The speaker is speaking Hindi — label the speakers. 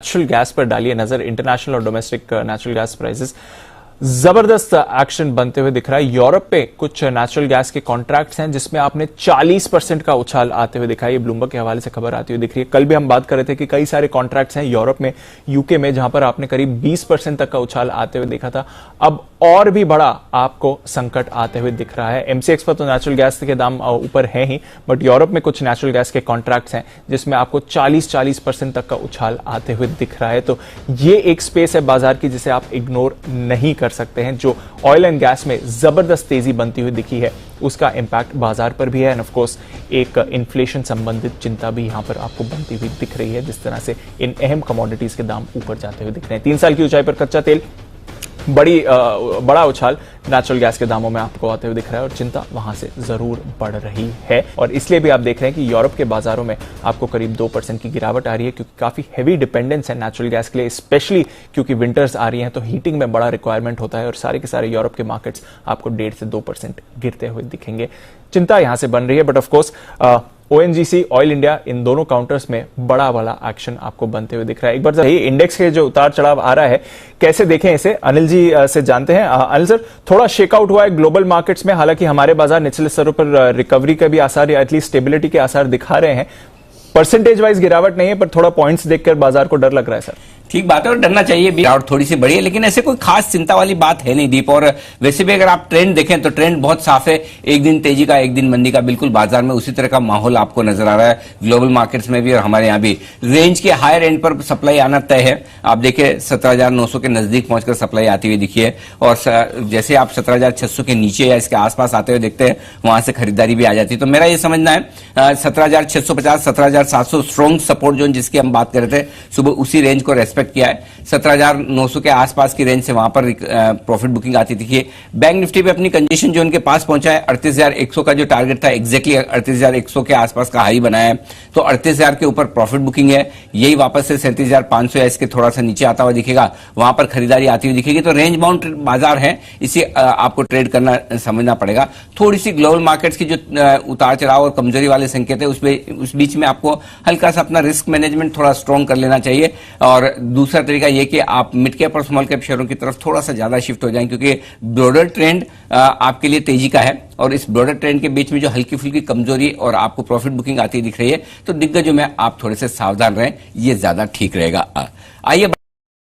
Speaker 1: नेचुरल गैस पर डालिए नजर। इंटरनेशनल और डोमेस्टिक नेचुरल गैस प्राइसेस जबरदस्त एक्शन बनते हुए दिख रहा है। यूरोप पे कुछ नेचुरल गैस के कॉन्ट्रैक्ट्स हैं जिसमें आपने 40% का उछाल आते हुए दिखा है। ये ब्लूमबर्ग के हवाले से खबर आती हुई दिख रही है। कल भी हम बात कर रहे थे कि कई सारे कॉन्ट्रैक्ट्स हैं यूरोप में, यूके में, जहां पर आपने करीब 20% तक का उछाल आते हुए देखा था। अब और भी बड़ा आपको संकट आते हुए दिख रहा है। एमसीएक्स पर तो नेचुरल गैस के दाम ऊपर है ही, बट यूरोप में कुछ नेचुरल गैस के कॉन्ट्रैक्ट्स हैं जिसमें आपको 40% तक का उछाल आते हुए दिख रहा है। तो ये एक स्पेस है बाजार की जिसे आप इग्नोर नहीं कर सकते हैं। जो ऑयल एंड गैस में जबरदस्त तेजी बनती हुई दिखी है, उसका इंपैक्ट बाजार पर भी है। एंड ऑफ कोर्स एक इन्फ्लेशन संबंधित चिंता भी यहां पर आपको बनती हुई दिख रही है, जिस तरह से इन अहम कमोडिटीज के दाम ऊपर जाते हुए दिख रहे हैं। 3 साल की ऊंचाई पर कच्चा तेल, बड़ा उछाल नेचुरल गैस के दामों में आपको आते हुए दिख रहा है और चिंता वहां से जरूर बढ़ रही है। और इसलिए भी आप देख रहे हैं कि यूरोप के बाजारों में आपको करीब 2% की गिरावट आ रही है, क्योंकि काफी हेवी डिपेंडेंस है नेचुरल गैस के लिए, स्पेशली क्योंकि विंटर्स आ रही हैं तो हीटिंग में बड़ा रिक्वायरमेंट होता है और सारे के सारे यूरोप के मार्केट्स आपको 1.5 से 2% गिरते हुए दिखेंगे। चिंता यहां से बन रही है। But of course ONGC, oil India, इन दोनों काउंटर्स में बड़ा एक्शन आपको बनते हुए दिख रहा है। एक बार इंडेक्स के जो उतार चढ़ाव आ रहा है, कैसे देखें इसे, अनिल जी से जानते हैं। अनिल सर, थोड़ा शेकआउट हुआ है ग्लोबल मार्केट्स में, हालांकि हमारे बाजार निचले स्तरों पर रिकवरी के भी आसार या एटलीस्ट स्टेबिलिटी के आसार दिखा रहे हैं। परसेंटेज वाइज गिरावट नहीं है, पर थोड़ा पॉइंट्स देखकर बाजार को डर लग रहा है सर।
Speaker 2: ठीक बात है और डरना चाहिए भी, और थोड़ी सी बड़ी है, लेकिन ऐसे कोई खास चिंता वाली बात है नहीं दीप। और वैसे भी अगर आप ट्रेंड देखें तो ट्रेंड बहुत साफ है, एक दिन तेजी का एक दिन मंदी का, बिल्कुल बाजार में उसी तरह का माहौल आपको नजर आ रहा है, ग्लोबल मार्केट्स में भी और हमारे यहाँ भी। रेंज के हायर एंड पर सप्लाई आना तय है। आप देखिए 17,900 के नजदीक पहुंचकर सप्लाई आती हुई दिखी है, और जैसे आप 17,600 के नीचे या इसके आसपास आते हुए देखते हैं, वहां से खरीदारी भी आ जाती है। तो मेरा ये समझना है 17,650, 17,700 स्ट्रॉन्ग सपोर्ट जोन जिसकी हम बात कर रहे थे, सुबह उसी रेंज को रेस्पेक्ट किया है। 17,900 के आसपास की रेंज से वहां पर प्रॉफिट बुकिंग आती थी। बैंक निफ्टी पे अपनी कंजेशन जोन के पास पहुंचा है। 38,100 का जो टारगेट था, एग्जैक्टली 38,100 के आसपास का हाई बनाया है, तो 38,000 के ऊपर प्रॉफिट बुकिंग है। यही वापस से 37,500 या इसके थोड़ा सा नीचे आता हुआ दिखेगा, वहां पर खरीदारी आती हुई दिखेगी। तो रेंज बाउंड बाजार है, इसे आपको ट्रेड करना समझना पड़ेगा। थोड़ी सी ग्लोबल मार्केट्स की जो उतार चढ़ाव और कमजोरी वाले संकेत है, उस बीच में आपको हल्का सा अपना रिस्क मैनेजमेंट थोड़ा स्ट्रॉन्ग कर लेना चाहिए। और दूसरा तरीका यह कि आप मिड कैप और स्मॉल कैप शेयरों की तरफ थोड़ा सा ज्यादा शिफ्ट हो जाएं, क्योंकि ब्रॉडर ट्रेंड आपके लिए तेजी का है, और इस ब्रॉडर ट्रेंड के बीच में जो हल्की फुल्की कमजोरी और आपको प्रॉफिट बुकिंग आती दिख रही है, तो दिग्गजों में आप थोड़े से सावधान रहें, ये ज्यादा ठीक रहेगा। आइए